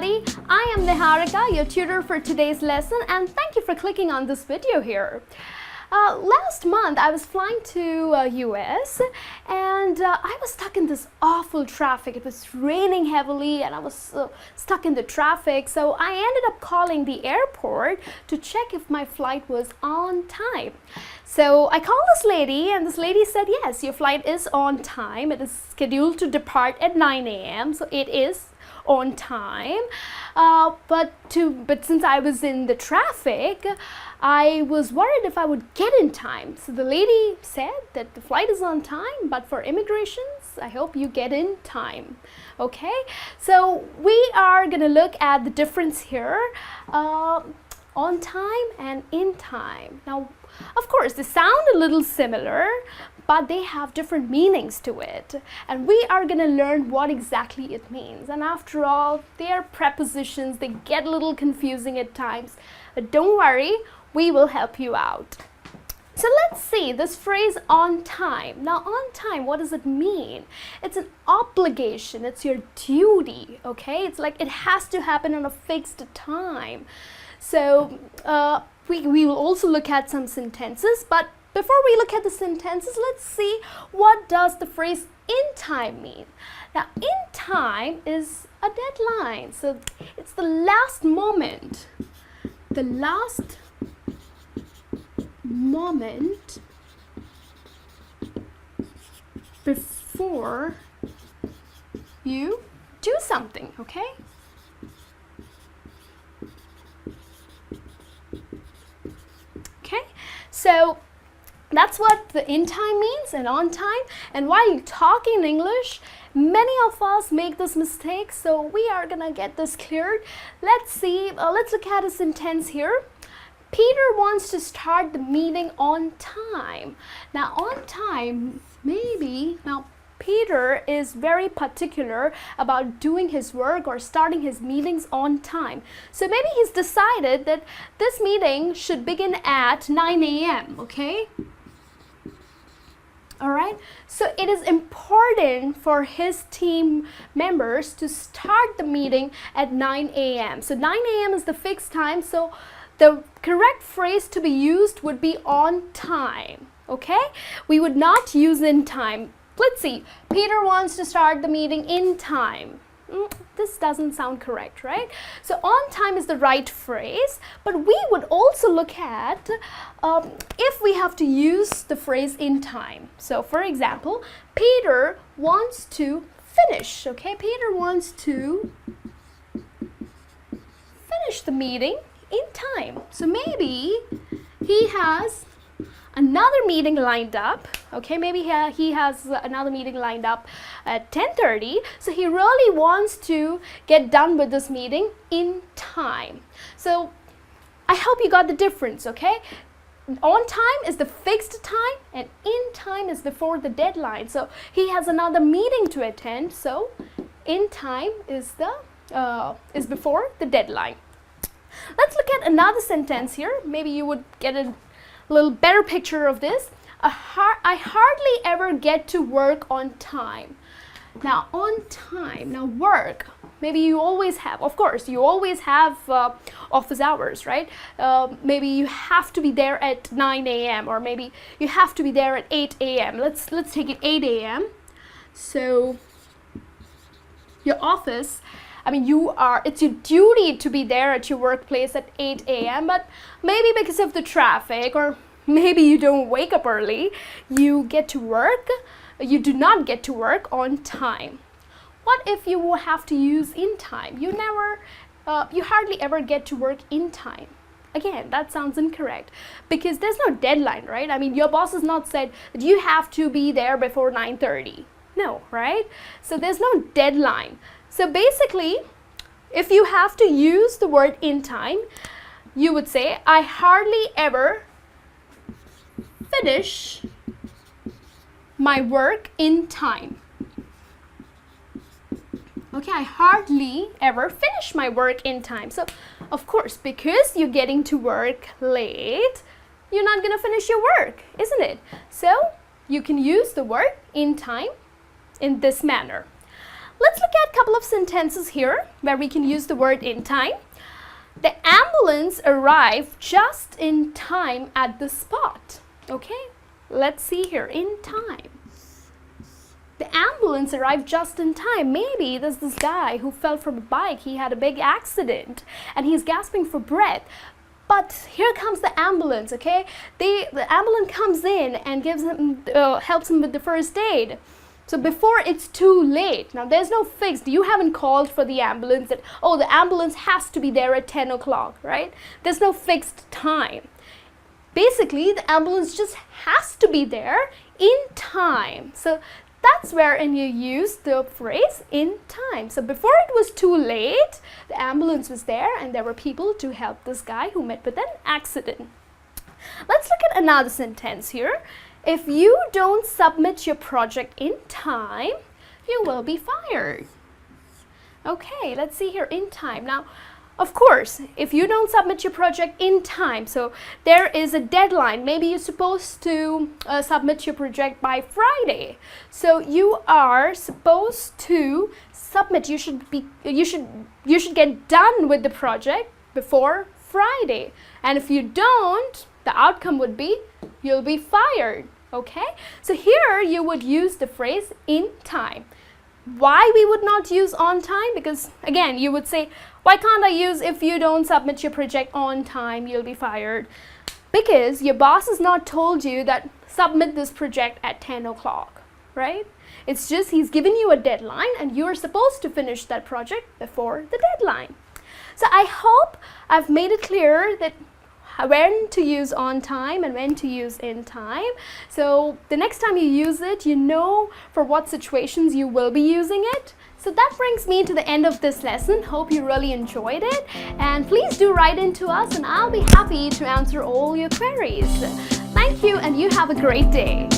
everybody. I am Niharika, your tutor for today's lesson, and thank you for clicking on this video here. Last month I was flying to US and I was stuck in this awful traffic. It was raining heavily and I was stuck in the traffic, so I ended up calling the airport to check if my flight was on time. So I called this lady and this lady said, yes, your flight is on time. It is scheduled to depart at 9 a.m. so it is on time, but since I was in the traffic, I was worried if I would get in time. So the lady said that the flight is on time, but for immigrations, I hope you get in time. Okay, so we are gonna look at the difference here, on time and in time. Now, of course, they sound a little similar, but they have different meanings to it, and we are going to learn what exactly it means. And after all, they are prepositions, they get a little confusing at times, but don't worry, we will help you out. So let's see this phrase on time. Now, on time, what does it mean? It's an obligation, it's your duty, okay? It's like it has to happen on a fixed time. So we will also look at some sentences, but before we look at the sentences, let's see what does the phrase in time mean. Now, in time is a deadline, so it's the last moment before you do something, okay? Okay, so that's what the in time means and on time. And while you talk in English, many of us make this mistake, so we are gonna get this cleared. Let's see, let's look at a sentence here. Peter wants to start the meeting on time. Now, on time, now Peter is very particular about doing his work or starting his meetings on time. So maybe he's decided that this meeting should begin at 9 a.m., okay? All right, so it is important for his team members to start the meeting at 9 a.m. So 9 a.m. is the fixed time, so the correct phrase to be used would be on time, okay? We would not use in time. Let's see, Peter wants to start the meeting in time. This doesn't sound correct, right? So on time is the right phrase, but we would also look at if we have to use the phrase in time. So for example, Peter wants to finish, okay? Peter wants to finish the meeting in time. So maybe he has another meeting lined up, okay? Maybe he has another meeting lined up at 10:30, so he really wants to get done with this meeting in time. So I hope you got the difference, okay? On time is the fixed time and in time is before the deadline. So he has another meeting to attend, so in time is before the deadline. Let's look at another sentence here. Maybe you would get a little better picture of this. I hardly ever get to work on time. Now, on time, now work, maybe you always have, of course, you always have office hours, right? Maybe you have to be there at 9 a.m. or maybe you have to be there at 8 a.m. Let's take it 8 a.m. So your office, it's your duty to be there at your workplace at 8 a.m. But maybe because of the traffic or maybe you don't wake up early, you do not get to work on time. What if you will have to use in time? You hardly ever get to work in time. Again, that sounds incorrect because there's no deadline, right? I mean, your boss has not said that you have to be there before 9:30. No, right? So there's no deadline. So basically, if you have to use the word in time, you would say, I hardly ever finish my work in time. Okay, I hardly ever finish my work in time. So, of course, because you're getting to work late, you're not going to finish your work, isn't it? So, you can use the word in time in this manner. Let's look at a couple of sentences here where we can use the word in time. The ambulance arrived just in time at the spot. Okay, let's see here, in time. The ambulance arrived just in time. Maybe there's this guy who fell from a bike. He had a big accident and he's gasping for breath. But here comes the ambulance, okay? The ambulance comes in and gives him, helps him with the first aid. So before it's too late. Now there's no fixed, you haven't called for the ambulance that, oh, the ambulance has to be there at 10 o'clock, right? There's no fixed time. Basically, the ambulance just has to be there in time. So that's wherein you use the phrase in time. So before it was too late, the ambulance was there and there were people to help this guy who met with an accident. Let's look at another sentence here. If you don't submit your project in time, you will be fired. Okay, let's see here, in time. Now, of course, if you don't submit your project in time, so there is a deadline. Maybe you're supposed to submit your project by Friday. So you are supposed to submit. You should get done with the project before Friday. And if you don't, the outcome would be you'll be fired. Okay? So here you would use the phrase in time. Why we would not use on time? Because again, you would say, why can't I use if you don't submit your project on time, you'll be fired? Because your boss has not told you that submit this project at 10 o'clock, right? It's just he's given you a deadline and you're supposed to finish that project before the deadline. So I hope I've made it clear that when to use on time and when to use in time. So the next time you use it, you know for what situations you will be using it. So that brings me to the end of this lesson. Hope you really enjoyed it. And please do write into us and I'll be happy to answer all your queries. Thank you and you have a great day.